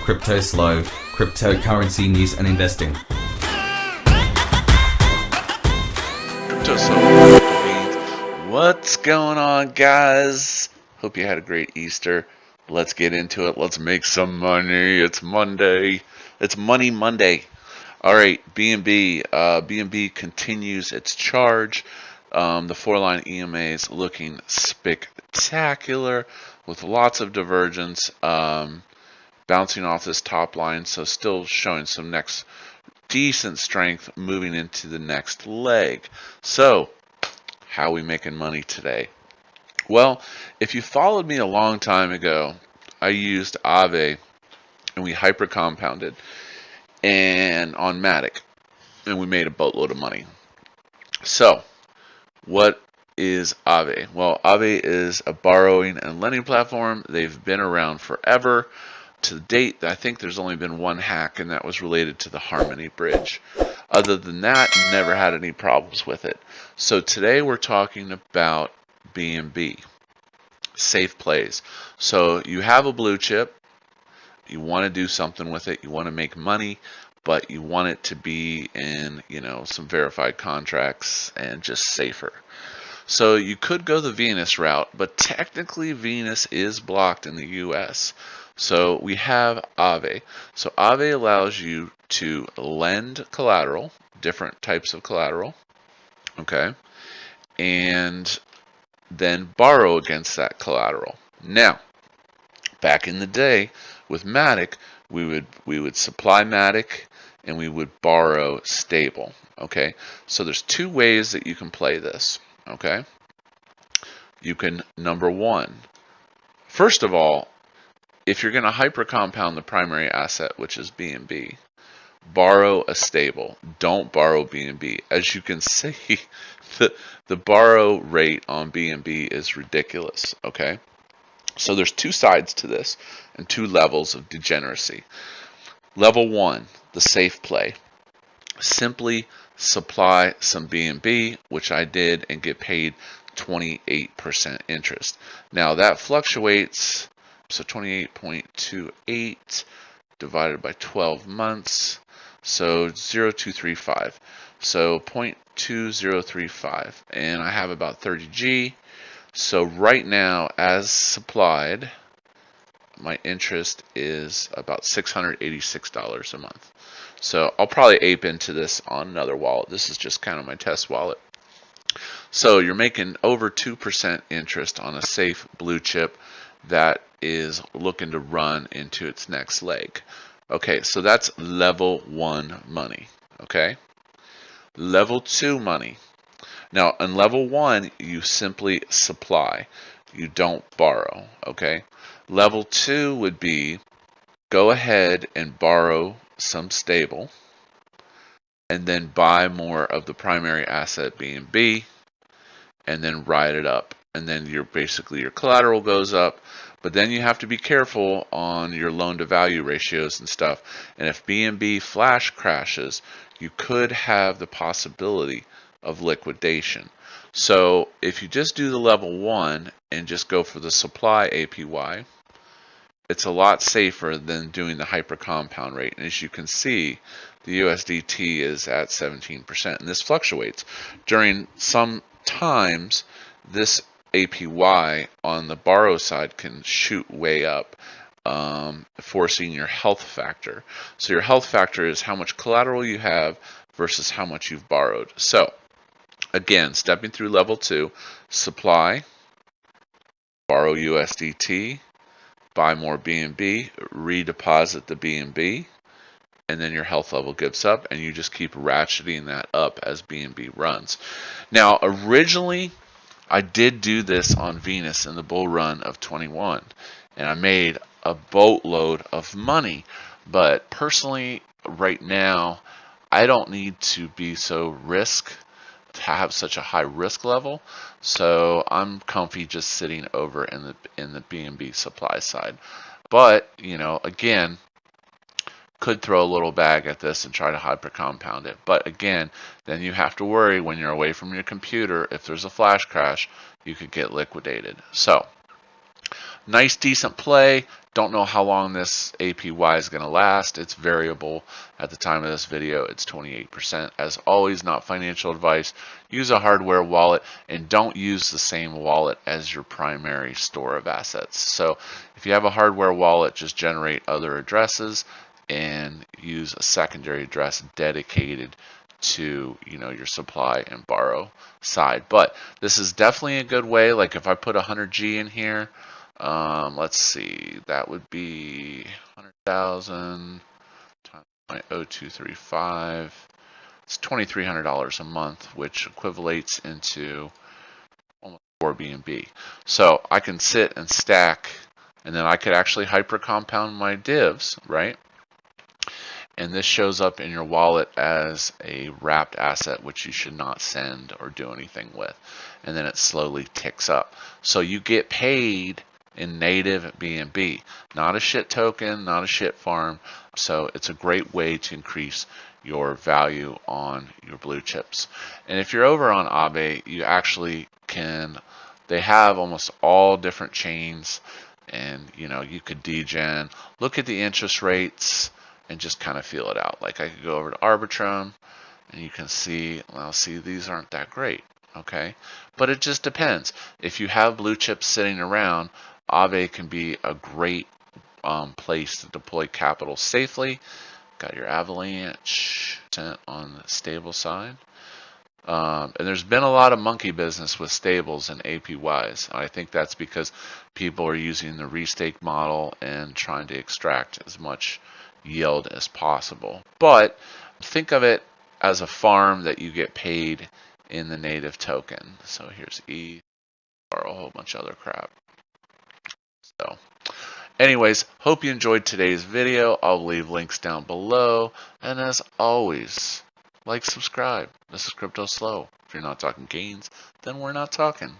Cryptoslo, cryptocurrency news and investing. Cryptoslo, what's going on, guys? Hope you had a great Easter. Let's get into it. Let's make some money. It's Monday. It's Money Monday. All right, BNB. BNB continues its charge. The 4-line EMA is looking spectacular with lots of divergence, bouncing off this top line, so still showing some next decent strength moving into the next leg. So, how are we making money today? Well, if you followed me a long time ago, I used Aave and we hyper compounded and on Matic, and we made a boatload of money. So, what is Aave? Well, Aave is a borrowing and lending platform. They've been around forever. To date, I think there's only been one hack, and that was related to the Harmony Bridge. Other than that, never had any problems with it. So today we're talking about BNB, safe plays. So you have a blue chip, you want to do something with it, you want to make money, but you want it to be in, some verified contracts and just safer. So you could go the Venus route, but technically Venus is blocked in the US. So we have Aave. So Aave allows you to lend collateral, different types of collateral, okay, and then borrow against that collateral. Now, back in the day with Matic, we would supply Matic and we would borrow stable, okay? So there's two ways that you can play this, okay? You can, number one, first of all, if you're going to hyper compound the primary asset, which is BNB, borrow a stable. Don't borrow BNB. As you can see, the borrow rate on BNB is ridiculous, okay? So there's two sides to this and two levels of degeneracy. Level one, the safe play. Simply supply some BNB, which I did, and get paid 28% interest. Now that fluctuates. So 28.28 divided by 12 months, so 0.235. So 0.2035, and I have about 30G. So right now, as supplied, my interest is about $686 a month. So I'll probably ape into this on another wallet. This is just kind of my test wallet. So you're making over 2% interest on a safe blue chip that is looking to run into its next leg. Okay, so that's level one money. Okay, level two money. Now, in level one, you simply supply, you don't borrow. Okay, level two would be go ahead and borrow some stable and then buy more of the primary asset BNB and then ride it up. And then your collateral goes up. But then you have to be careful on your loan to value ratios and stuff. And if BNB flash crashes, you could have the possibility of liquidation. So if you just do the level one and just go for the supply APY, it's a lot safer than doing the hyper compound rate. And as you can see, the USDT is at 17%. And this fluctuates. During some times, this APY on the borrow side can shoot way up, forcing your health factor. So your health factor is how much collateral you have versus how much you've borrowed. So again, stepping through level two, supply, borrow USDT, buy more BNB, redeposit the BNB, and then your health level gives up, and you just keep ratcheting that up as BNB runs. Now, originally, I did do this on Venus in the bull run of 21, and I made a boatload of money. But personally, right now, I don't need to be so to have such a high risk level. So I'm comfy just sitting over in the BNB supply side. But again, could throw a little bag at this and try to hyper compound it. But again, then you have to worry when you're away from your computer, if there's a flash crash, you could get liquidated. So Nice, decent play. Don't know how long this APY is going to last. It's variable. At the time of this video, it's 28%. As always, not financial advice. Use a hardware wallet and don't use the same wallet as your primary store of assets. So if you have a hardware wallet, just generate other addresses and use a secondary address dedicated to your supply and borrow side. But this is definitely a good way. Like if I put 100G in here, let's see, that would be 100,000 times 0.0235. It's $2,300 a month, which equivalates into almost 4 BNB. So I can sit and stack, and then I could actually hyper compound my divs, right? And this shows up in your wallet as a wrapped asset, which you should not send or do anything with. And then it slowly ticks up. So you get paid in native BNB, not a shit token, not a shit farm. So it's a great way to increase your value on your blue chips. And if you're over on Aave, you actually can, they have almost all different chains, and you could degen, look at the interest rates, and just kind of feel it out. Like I could go over to Arbitrum, and you can see, well, see, these aren't that great, okay? But it just depends. If you have blue chips sitting around, Aave can be a great place to deploy capital safely. Got your avalanche on the stable side. And there's been a lot of monkey business with stables and APYs. I think that's because people are using the restake model and trying to extract as much yield as possible. But think of it as a farm that you get paid in the native token. So here's E or a whole bunch of other crap. So anyways, hope you enjoyed today's video. I'll leave links down below. And as always, like, subscribe. This is Cryptoslo. If you're not talking gains, then we're not talking.